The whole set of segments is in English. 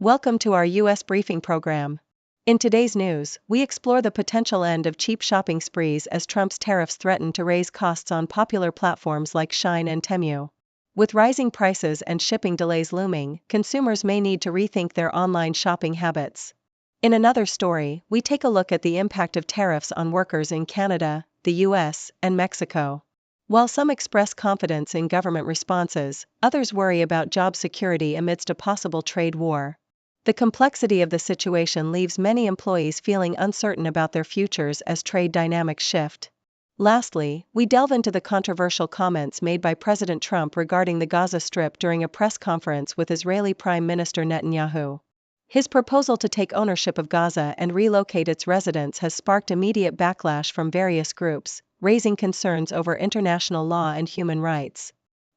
Welcome to our U.S. briefing program. In today's news, we explore the potential end of cheap shopping sprees as Trump's tariffs threaten to raise costs on popular platforms like Shein and Temu. With rising prices and shipping delays looming, consumers may need to rethink their online shopping habits. In another story, we take a look at the impact of tariffs on workers in Canada, the U.S., and Mexico. While some express confidence in government responses, others worry about job security amidst a possible trade war. The complexity of the situation leaves many employees feeling uncertain about their futures as trade dynamics shift. Lastly, we delve into the controversial comments made by President Trump regarding the Gaza Strip during a press conference with Israeli Prime Minister Netanyahu. His proposal to take ownership of Gaza and relocate its residents has sparked immediate backlash from various groups, raising concerns over international law and human rights.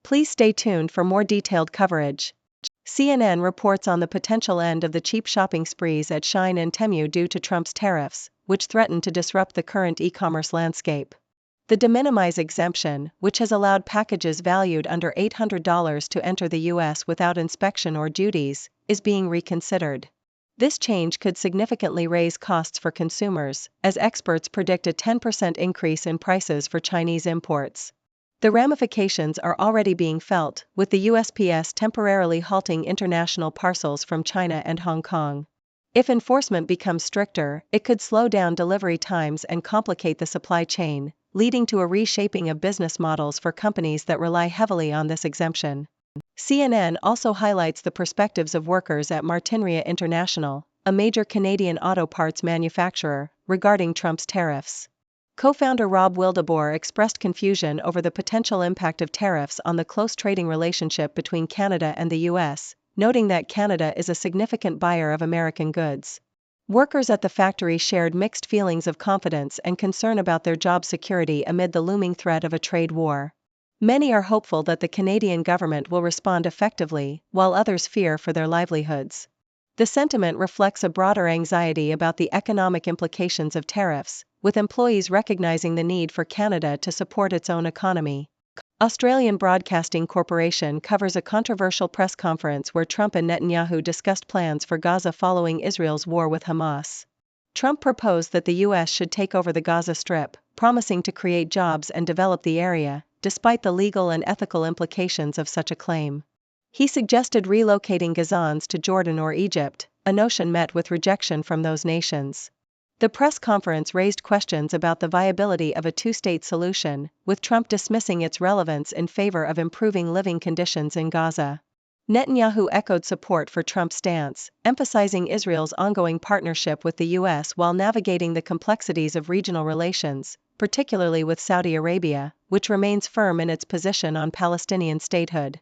Please stay tuned for more detailed coverage. CNN reports on the potential end of the cheap shopping sprees at Shein and Temu due to Trump's tariffs, which threaten to disrupt the current e-commerce landscape. The de minimis exemption, which has allowed packages valued under $800 to enter the U.S. without inspection or duties, is being reconsidered. This change could significantly raise costs for consumers, as experts predict a 10% increase in prices for Chinese imports. The ramifications are already being felt, with the USPS temporarily halting international parcels from China and Hong Kong. If enforcement becomes stricter, it could slow down delivery times and complicate the supply chain, leading to a reshaping of business models for companies that rely heavily on this exemption. CNN also highlights the perspectives of workers at Martinrea International, a major Canadian auto parts manufacturer, regarding Trump's tariffs. Co-founder Rob Wildeboer expressed confusion over the potential impact of tariffs on the close trading relationship between Canada and the U.S., noting that Canada is a significant buyer of American goods. Workers at the factory shared mixed feelings of confidence and concern about their job security amid the looming threat of a trade war. Many are hopeful that the Canadian government will respond effectively, while others fear for their livelihoods. The sentiment reflects a broader anxiety about the economic implications of tariffs, with employees recognizing the need for Canada to support its own economy. Australian Broadcasting Corporation covers a controversial press conference where Trump and Netanyahu discussed plans for Gaza following Israel's war with Hamas. Trump proposed that the U.S. should take over the Gaza Strip, promising to create jobs and develop the area, despite the legal and ethical implications of such a claim. He suggested relocating Gazans to Jordan or Egypt, a notion met with rejection from those nations. The press conference raised questions about the viability of a two-state solution, with Trump dismissing its relevance in favor of improving living conditions in Gaza. Netanyahu echoed support for Trump's stance, emphasizing Israel's ongoing partnership with the U.S. while navigating the complexities of regional relations, particularly with Saudi Arabia, which remains firm in its position on Palestinian statehood.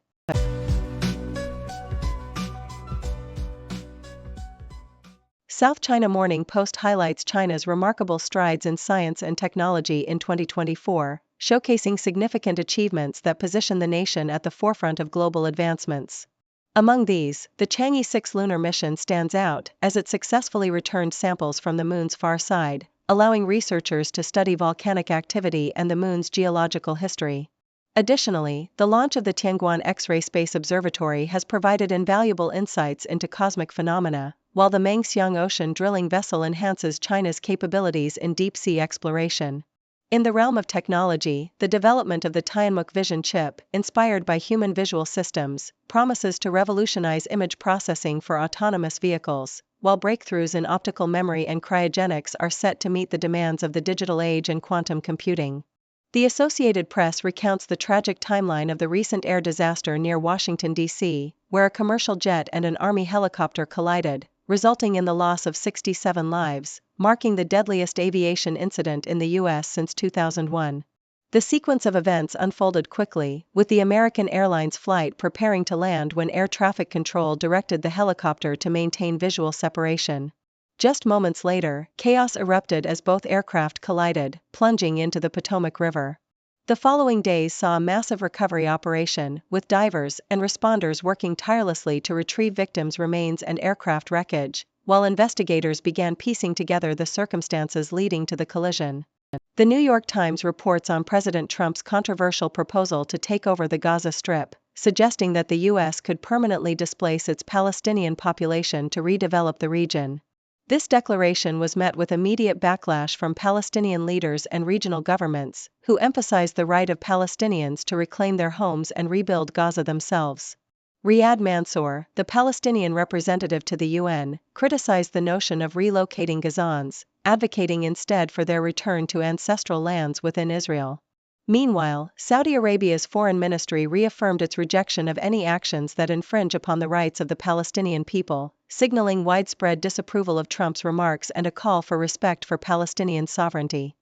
South China Morning Post highlights China's remarkable strides in science and technology in 2024, showcasing significant achievements that position the nation at the forefront of global advancements. Among these, the Chang'e 6 lunar mission stands out, as it successfully returned samples from the moon's far side, allowing researchers to study volcanic activity and the moon's geological history. Additionally, the launch of the Tianguan X-ray Space Observatory has provided invaluable insights into cosmic phenomena, while the Mengxiang Ocean drilling vessel enhances China's capabilities in deep-sea exploration. In the realm of technology, the development of the Tianmuk vision chip, inspired by human visual systems, promises to revolutionize image processing for autonomous vehicles, while breakthroughs in optical memory and cryogenics are set to meet the demands of the digital age and quantum computing. The Associated Press recounts the tragic timeline of the recent air disaster near Washington, D.C., where a commercial jet and an Army helicopter collided, resulting in the loss of 67 lives, marking the deadliest aviation incident in the U.S. since 2001. The sequence of events unfolded quickly, with the American Airlines flight preparing to land when air traffic control directed the helicopter to maintain visual separation. Just moments later, chaos erupted as both aircraft collided, plunging into the Potomac River. The following days saw a massive recovery operation, with divers and responders working tirelessly to retrieve victims' remains and aircraft wreckage, while investigators began piecing together the circumstances leading to the collision. The New York Times reports on President Trump's controversial proposal to take over the Gaza Strip, suggesting that the U.S. could permanently displace its Palestinian population to redevelop the region. This declaration was met with immediate backlash from Palestinian leaders and regional governments, who emphasized the right of Palestinians to reclaim their homes and rebuild Gaza themselves. Riyad Mansour, the Palestinian representative to the UN, criticized the notion of relocating Gazans, advocating instead for their return to ancestral lands within Israel. Meanwhile, Saudi Arabia's foreign ministry reaffirmed its rejection of any actions that infringe upon the rights of the Palestinian people, signaling widespread disapproval of Trump's remarks and a call for respect for Palestinian sovereignty.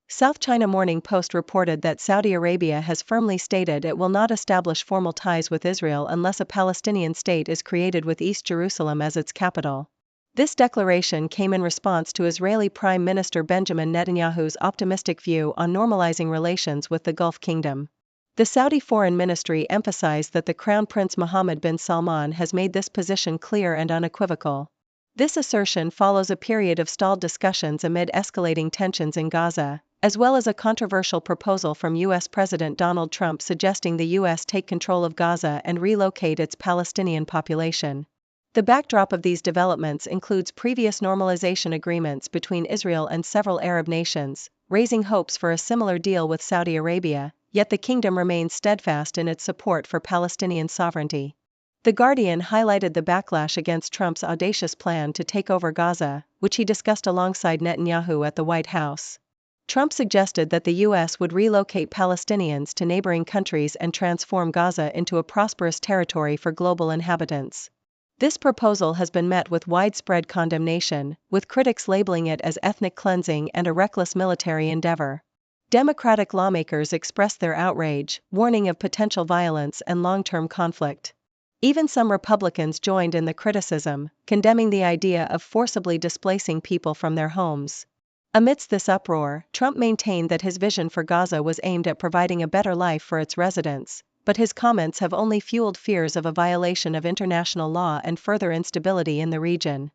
South China Morning Post reported that Saudi Arabia has firmly stated it will not establish formal ties with Israel unless a Palestinian state is created with East Jerusalem as its capital. This declaration came in response to Israeli Prime Minister Benjamin Netanyahu's optimistic view on normalizing relations with the Gulf Kingdom. The Saudi Foreign Ministry emphasized that the Crown Prince Mohammed bin Salman has made this position clear and unequivocal. This assertion follows a period of stalled discussions amid escalating tensions in Gaza, as well as a controversial proposal from U.S. President Donald Trump suggesting the U.S. take control of Gaza and relocate its Palestinian population. The backdrop of these developments includes previous normalization agreements between Israel and several Arab nations, raising hopes for a similar deal with Saudi Arabia, yet the kingdom remains steadfast in its support for Palestinian sovereignty. The Guardian highlighted the backlash against Trump's audacious plan to take over Gaza, which he discussed alongside Netanyahu at the White House. Trump suggested that the U.S. would relocate Palestinians to neighboring countries and transform Gaza into a prosperous territory for global inhabitants. This proposal has been met with widespread condemnation, with critics labeling it as ethnic cleansing and a reckless military endeavor. Democratic lawmakers expressed their outrage, warning of potential violence and long-term conflict. Even some Republicans joined in the criticism, condemning the idea of forcibly displacing people from their homes. Amidst this uproar, Trump maintained that his vision for Gaza was aimed at providing a better life for its residents, but his comments have only fueled fears of a violation of international law and further instability in the region.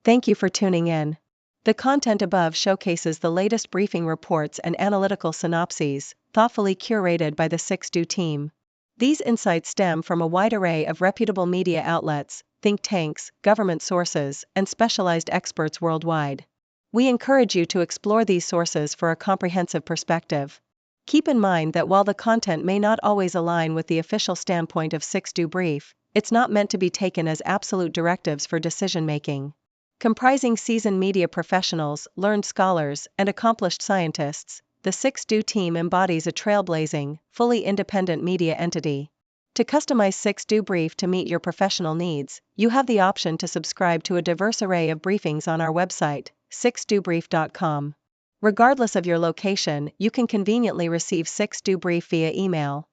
Thank you for tuning in. The content above showcases the latest briefing reports and analytical synopses, thoughtfully curated by the 6Do team. These insights stem from a wide array of reputable media outlets, think tanks, government sources, and specialized experts worldwide. We encourage you to explore these sources for a comprehensive perspective. Keep in mind that while the content may not always align with the official standpoint of 6Do Brief, it's not meant to be taken as absolute directives for decision-making. Comprising seasoned media professionals, learned scholars, and accomplished scientists, the 6Do team embodies a trailblazing, fully independent media entity. To customize 6Do Brief to meet your professional needs, you have the option to subscribe to a diverse array of briefings on our website, 6dobrief.com. Regardless of your location, you can conveniently receive 6Do Brief via email,